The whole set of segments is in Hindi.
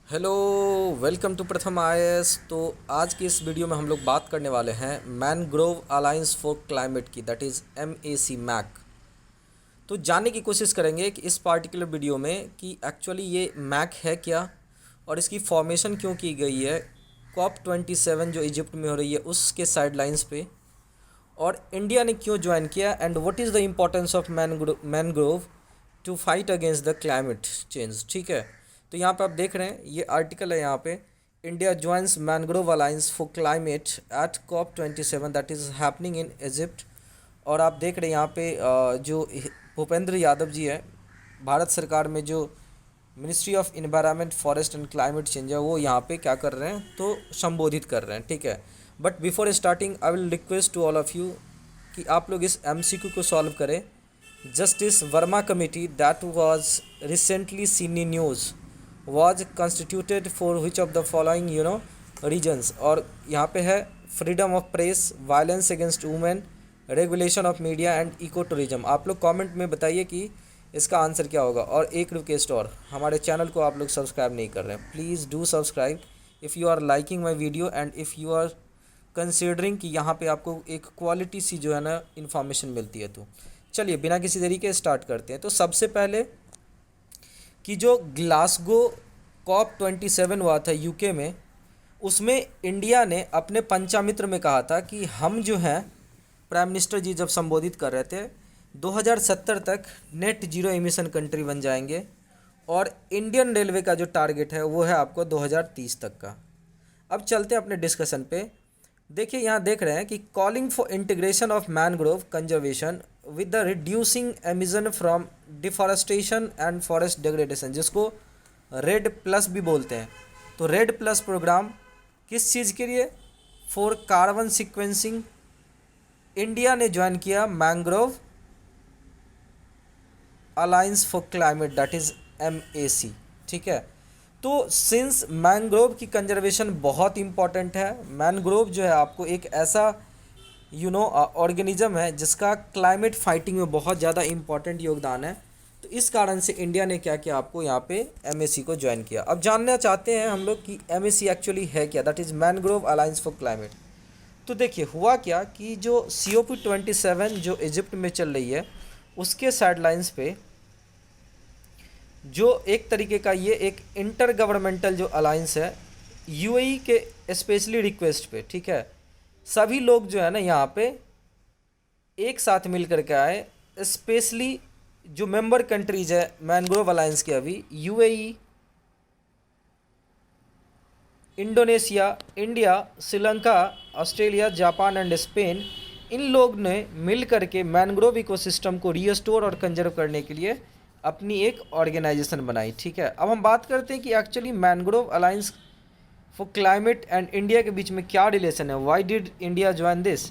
हेलो, वेलकम टू प्रथम आईएएस। तो आज की इस वीडियो में हम लोग बात करने वाले हैं मैनग्रोव अलायंस फॉर क्लाइमेट की, दैट इज़ MAC मैक। तो जानने की कोशिश करेंगे कि इस पार्टिकुलर वीडियो में कि एक्चुअली ये मैक है क्या और इसकी फॉर्मेशन क्यों की गई है COP27 जो इजिप्ट में हो रही है उसके साइडलाइंस पे, और इंडिया ने क्यों ज्वाइन किया and what is the importance of mangrove to fight against the climate change. ठीक है, तो यहाँ पे आप देख रहे हैं ये आर्टिकल है। यहाँ पे India joins mangrove alliance for climate at COP27 that is happening in Egypt. और आप देख रहे हैं यहाँ पे जो भूपेंद्र यादव जी है, भारत सरकार में जो ministry of environment forest and climate change है, वो यहाँ पे क्या कर रहे हैं तो संबोधित कर रहे हैं। ठीक है, but before starting I will request to all of you कि आप लोग इस MCQ को सॉल्व करें। Justice Verma committee that was recently seen in news was constituted for which of the following regions। और यहाँ पे है freedom of press, violence against women, regulation of media and eco tourism. आप लोग कमेंट में बताइए कि इसका आंसर क्या होगा। और एक रिक्वेस्ट और, हमारे चैनल को आप लोग सब्सक्राइब नहीं कर रहे हैं, please do subscribe if you are liking my video and if you are considering कि यहाँ पे आपको एक क्वालिटी सी जो है ना इन्फॉर्मेशन मिलती है। तो चलिए बिना किसी देरी के स्टार्ट करते हैं। तो सबसे पहले कि जो ग्लासगो COP27 हुआ था UK में, उसमें इंडिया ने अपने पंचामित्र में कहा था कि हम जो हैं, प्राइम मिनिस्टर जी जब संबोधित कर रहे थे, 2070 तक नेट जीरो एमिशन कंट्री बन जाएंगे। और इंडियन रेलवे का जो टारगेट है वो है आपको 2030 तक का। अब चलते हैं अपने डिस्कशन पे। देखिए यहाँ देख रहे हैं कि calling for integration of mangrove conservation with the reducing emission from deforestation and forest degradation, जिसको रेड प्लस भी बोलते हैं। तो रेड प्लस प्रोग्राम किस चीज़ के लिए? For carbon sequencing. इंडिया ने ज्वाइन किया mangrove alliance for climate that is MAC। ठीक है, तो सिंस मैंग्रोव की कंजर्वेशन बहुत इंपॉर्टेंट है, मैंग्रोव जो है आपको एक ऐसा ऑर्गेनिज्म है जिसका क्लाइमेट फाइटिंग में बहुत ज़्यादा इंपॉर्टेंट योगदान है। तो इस कारण से इंडिया ने क्या किया, आपको यहाँ पे MAC को ज्वाइन किया। अब जानना चाहते हैं हम लोग कि MAC एक्चुअली है क्या, that is mangrove alliance for climate. तो देखिए हुआ क्या कि जो COP27 जो इजिप्ट में चल रही है उसके साइडलाइंस पे जो एक तरीके का ये एक इंटर गवर्नमेंटल जो अलायंस है UAE के स्पेशली रिक्वेस्ट पे, ठीक है, सभी लोग जो है ना यहाँ पे एक साथ मिल कर के आए। स्पेशली जो मेंबर कंट्रीज है मैनग्रोव अलायंस के, अभी UAE, Indonesia, India, Sri Lanka, Australia, Japan and Spain, इन लोग ने मिल करके मैनग्रोव इकोसिस्टम को रीस्टोर और कंजर्व करने के लिए अपनी एक ऑर्गेनाइजेशन बनाई। ठीक है, अब हम बात करते हैं कि actually mangrove alliance for climate and India के बीच में क्या रिलेशन है, why did India join this.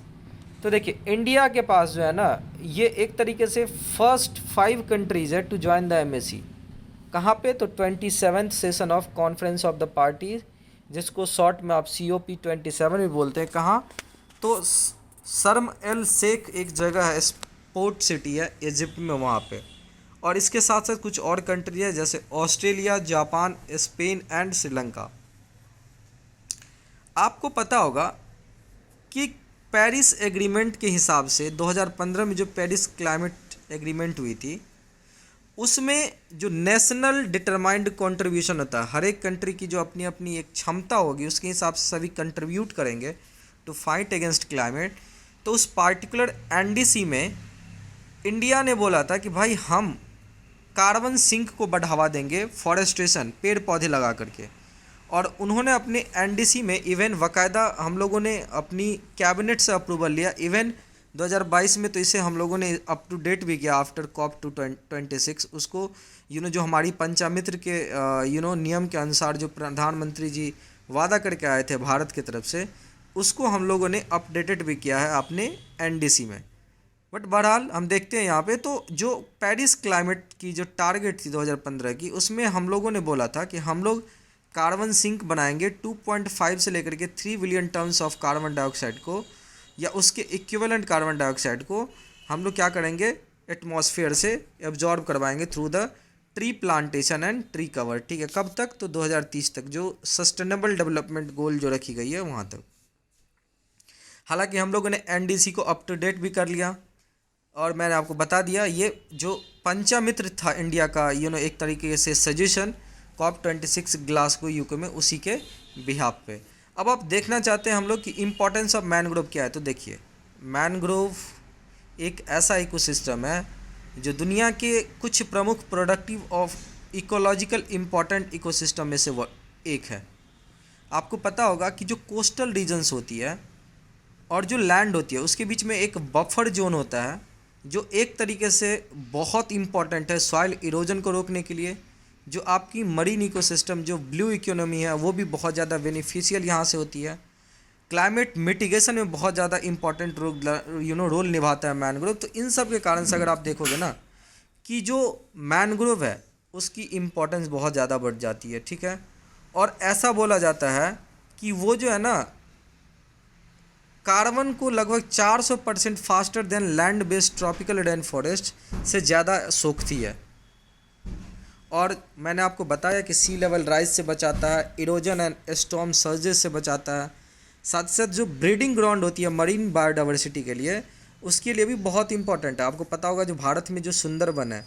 तो देखिए इंडिया के पास जो है ना ये एक तरीके से फर्स्ट 5 कंट्रीज है टू ज्वाइन द MAC। कहाँ पे? तो 27th session of conference of the party, जिसको शॉर्ट में आप COP27 भी बोलते हैं। कहाँ? तो शर्म एल शेख एक जगह है, स्पोर्ट सिटी है इजिप्ट में, वहाँ पे। और इसके साथ साथ कुछ और कंट्री है जैसे Australia, Japan, Spain and Sri Lanka. आपको पता होगा कि पेरिस एग्रीमेंट के हिसाब से 2015 में जो पेरिस क्लाइमेट एग्रीमेंट हुई थी उसमें जो नेशनल डिटरमाइंड कंट्रीब्यूशन होता है, हर एक कंट्री की जो अपनी अपनी एक क्षमता होगी उसके हिसाब से सभी कंट्रीब्यूट करेंगे टू फाइट अगेंस्ट क्लाइमेट। तो उस पार्टिकुलर NDC में इंडिया ने बोला था कि भाई हम कार्बन सिंक को बढ़ावा देंगे, फॉरेस्टेशन, पेड़ पौधे लगा करके। और उन्होंने अपने NDC में इवन बाकायदा हम लोगों ने अपनी कैबिनेट से अप्रूवल लिया। इवन 2022 में तो इसे हम लोगों ने अप टू डेट भी किया आफ्टर COP26। उसको जो हमारी पंचामित्र के नियम के अनुसार जो प्रधानमंत्री जी वादा करके आए थे भारत की तरफ से, उसको हम लोगों ने अपडेटेड भी किया है अपने NDC में। बट बहरहाल हम देखते हैं यहाँ पे, तो जो पेरिस क्लाइमेट की जो टारगेट थी 2015 की, उसमें हम लोगों ने बोला था कि हम लोग कार्बन सिंक बनाएंगे 2.5 से लेकर के 3 billion tons of carbon dioxide को, या उसके इक्विवेलेंट कार्बन डाइऑक्साइड को हम लोग क्या करेंगे, एटमॉस्फेयर से एब्जॉर्ब करवाएंगे through the tree plantation and tree cover, ठीक है। कब तक? तो 2030 तक, जो सस्टेनेबल डेवलपमेंट गोल जो रखी गई है वहाँ तक। हालांकि हम लोगों ने एनडीसी को अप टू डेट भी कर लिया, और मैंने आपको बता दिया ये जो पंचामित्र था इंडिया का, एक तरीके से सजेशन COP26 ग्लासगो यूके में, उसी के बिहाफ पे। अब आप देखना चाहते हैं हम लोग कि इम्पोर्टेंस ऑफ मैनग्रोव क्या है, तो देखिए मैनग्रोव एक ऐसा इकोसिस्टम है जो दुनिया के कुछ प्रमुख productive of ecological important ecosystem में से एक है। आपको पता होगा कि जो कोस्टल रीजन्स होती है और जो लैंड होती है उसके बीच में एक बफर जोन होता है, जो एक तरीके से बहुत इम्पॉर्टेंट है सॉइल इरोजन को रोकने के लिए। जो आपकी मरीन इकोसिस्टम, जो ब्लू इकोनॉमी है, वो भी बहुत ज़्यादा बेनिफिशियल यहाँ से होती है। क्लाइमेट मिटिगेशन में बहुत ज़्यादा इंपॉर्टेंट रोल निभाता है मैनग्रोव। तो इन सब के कारण से अगर आप देखोगे ना कि जो मैनग्रोव है उसकी इम्पोर्टेंस बहुत ज़्यादा बढ़ जाती है, ठीक है। और ऐसा बोला जाता है कि वो जो है ना कार्बन को लगभग 400% faster than land based tropical rain forest से ज़्यादा सोखती है। और मैंने आपको बताया कि सी लेवल राइज से बचाता है, इरोजन एंड स्टॉर्म सर्जेस से बचाता है। साथ साथ जो ब्रीडिंग ग्राउंड होती है मरीन बायोडाइवर्सिटी के लिए, उसके लिए भी बहुत इंपॉर्टेंट है। आपको पता होगा जो भारत में जो सुंदरबन है,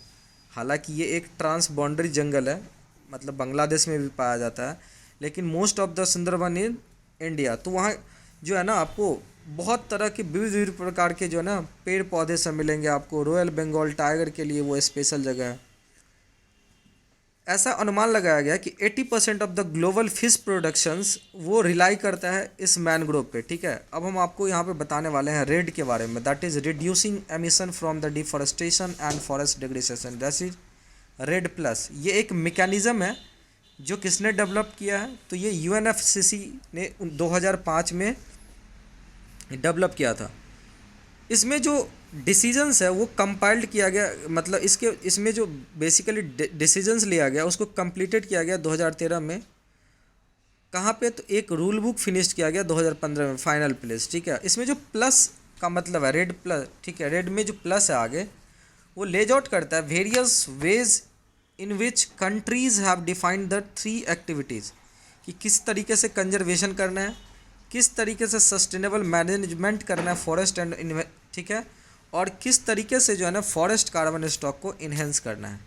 हालांकि ये एक ट्रांस बाउंड्री जंगल है, मतलब बांग्लादेश में भी पाया जाता है, लेकिन most of the Sundarban in India. तो वहाँ जो है ना आपको बहुत तरह के विविध विविध प्रकार के जो है ना पेड़ पौधे सब मिलेंगे आपको। रॉयल बंगाल टाइगर के लिए वो स्पेशल जगह है। ऐसा अनुमान लगाया गया कि 80% of the global fish productions वो रिलाई करता है इस मैनग्रोव पे, ठीक है। अब हम आपको यहाँ पे बताने वाले हैं रेड के बारे में, that is reducing emission from the deforestation and forest degradation, that is red plus. ये एक मैकेनिज्म है जो किसने डेवलप किया है, तो ये UNFCCC ने 2005 में डेवलप किया था। इसमें जो डिसीजंस है वो कंपाइल्ड किया गया, मतलब इसमें जो बेसिकली डिसीजंस लिया गया उसको कंप्लीटेड किया गया 2013 में। कहाँ पे? तो एक रूल बुक फिनिश किया गया 2015 में, फाइनल प्लेस, ठीक है। इसमें जो प्लस का मतलब है रेड प्लस, ठीक है। रेड में जो प्लस है आगे, वो लेज आउट करता है various ways in which countries have defined the 3 activities, कि किस तरीके से कंजर्वेशन करना है, किस तरीके से सस्टेनेबल मैनेजमेंट करना है फॉरेस्ट एंड, ठीक है, और किस तरीके से जो है ना फॉरेस्ट कार्बन स्टॉक को इन्हेंस करना है।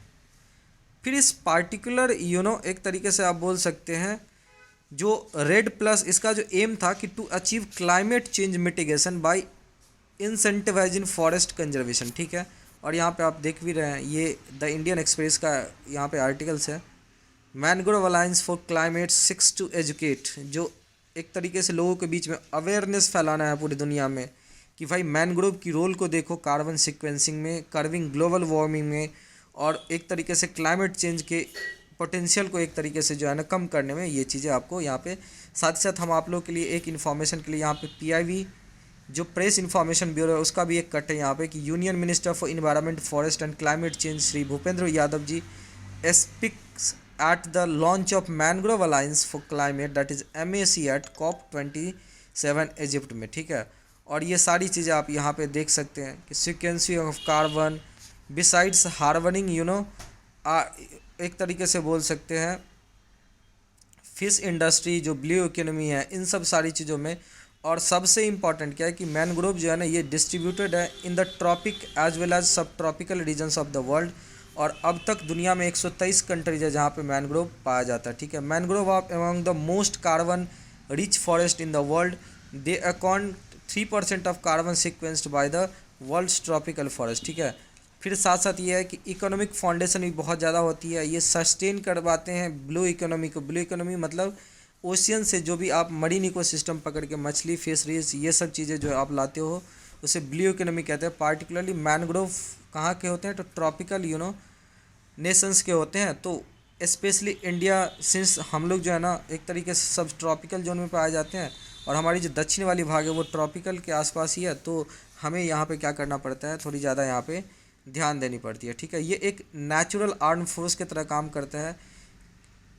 फिर इस पार्टिकुलर एक तरीके से आप बोल सकते हैं जो रेड प्लस, इसका जो एम था कि to achieve climate change mitigation by incentivising forest conservation, ठीक है। और यहाँ पे आप देख भी रहे हैं, ये द इंडियन एक्सप्रेस का यहाँ पे आर्टिकल्स है। Mangrove alliance for climate 6 to educate, जो एक तरीके से लोगों के बीच में अवेयरनेस फैलाना है पूरी दुनिया में कि भाई मैनग्रोव की रोल को देखो कार्बन सिक्वेंसिंग में, कर्विंग ग्लोबल वार्मिंग में, और एक तरीके से क्लाइमेट चेंज के पोटेंशियल को एक तरीके से जो है ना कम करने में। ये चीज़ें आपको यहाँ पे साथ ही साथ हम आप लोग के लिए एक इन्फॉर्मेशन के लिए यहाँ पे PIB जो प्रेस इन्फॉर्मेशन ब्यूरो है उसका भी एक कट है यहाँ पे कि union minister for environment forest and climate change Shri Bhupender Yadav ji speaks at the launch of Mangrove Alliance for Climate, that is MAC at COP27 Egypt में, ठीक है। और ये सारी चीज़ें आप यहाँ पे देख सकते हैं कि सिक्वेंसी ऑफ कार्बन बिसाइड्स हार्बनिंग एक तरीके से बोल सकते हैं फिश इंडस्ट्री, जो ब्लू इकोनॉमी है, इन सब सारी चीज़ों में। और सबसे इम्पॉर्टेंट क्या है कि मैनग्रोव जो है ना ये डिस्ट्रीब्यूटेड है in the tropic as well as subtropical regions of the world. और अब तक दुनिया में 123 कंट्रीज है जहाँ पे मैनग्रोव पाया जाता है, ठीक है। Mangrove are among the most carbon rich forest in the world, they account 3% of carbon sequenced by the world's tropical forest, ठीक है। फिर साथ साथ ये है कि इकोनॉमिक फाउंडेशन भी बहुत ज़्यादा होती है, ये सस्टेन करवाते हैं ब्लू इकोनॉमी को। ब्लू इकोनॉमी मतलब ओशियन से जो भी आप मरीन इकोसिस्टम पकड़ के मछली, फिशरीज, ये सब चीज़ें जो आप लाते हो उसे ब्लू इकोनॉमी कहते हैं। पार्टिकुलरली मैनग्रोव कहाँ के होते हैं? तो ट्रॉपिकल नेशंस के होते हैं। तो स्पेशली इंडिया, सिंस हम लोग जो है ना एक तरीके से सब ट्रॉपिकल जोन में पाए जाते हैं और हमारी जो दक्षिण वाली भाग है वो ट्रॉपिकल के आसपास ही है, तो हमें यहाँ पे क्या करना पड़ता है, थोड़ी ज़्यादा यहाँ पे ध्यान देनी पड़ती है, ठीक है। ये एक नेचुरल आर्म फोर्स की तरह काम करता है,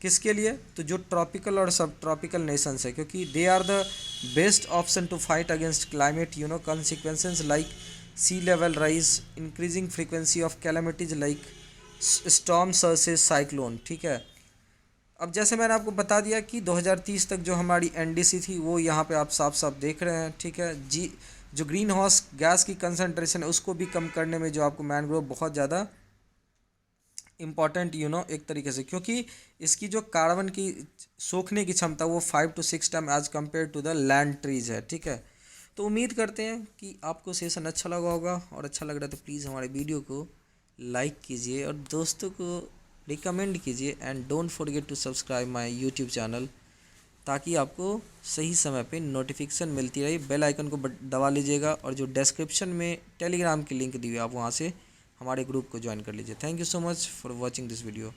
किसके लिए? तो जो ट्रॉपिकल और सब ट्रॉपिकल नेशंस है, क्योंकि they are the best option to fight against climate consequences like sea level rise, increasing frequency of calamities like storm surges cyclone, ठीक है। अब जैसे मैंने आपको बता दिया कि 2030 तक जो हमारी एनडीसी थी वो यहाँ पे आप साफ साफ देख रहे हैं, ठीक है जी। जो ग्रीन हाउस गैस की कंसनट्रेशन है उसको भी कम करने में जो आपको मैनग्रोव बहुत ज़्यादा इम्पॉर्टेंट एक तरीके से, क्योंकि इसकी जो कार्बन की सोखने की क्षमता वो 5 to 6 time as compare to the land trees है, ठीक है। तो उम्मीद करते हैं कि आपको सेशन अच्छा लगा होगा, और अच्छा लग रहा है तो प्लीज़ हमारे वीडियो को लाइक कीजिए और दोस्तों को रिकमेंड कीजिए, and don't forget to subscribe my YouTube channel, ताकि आपको सही समय पे नोटिफिकेशन मिलती रहे। बेल आइकन को दबा लीजिएगा, और जो डिस्क्रिप्शन में टेलीग्राम की लिंक दी हुई है आप वहाँ से हमारे ग्रुप को ज्वाइन कर लीजिए। Thank you so much for watching this video.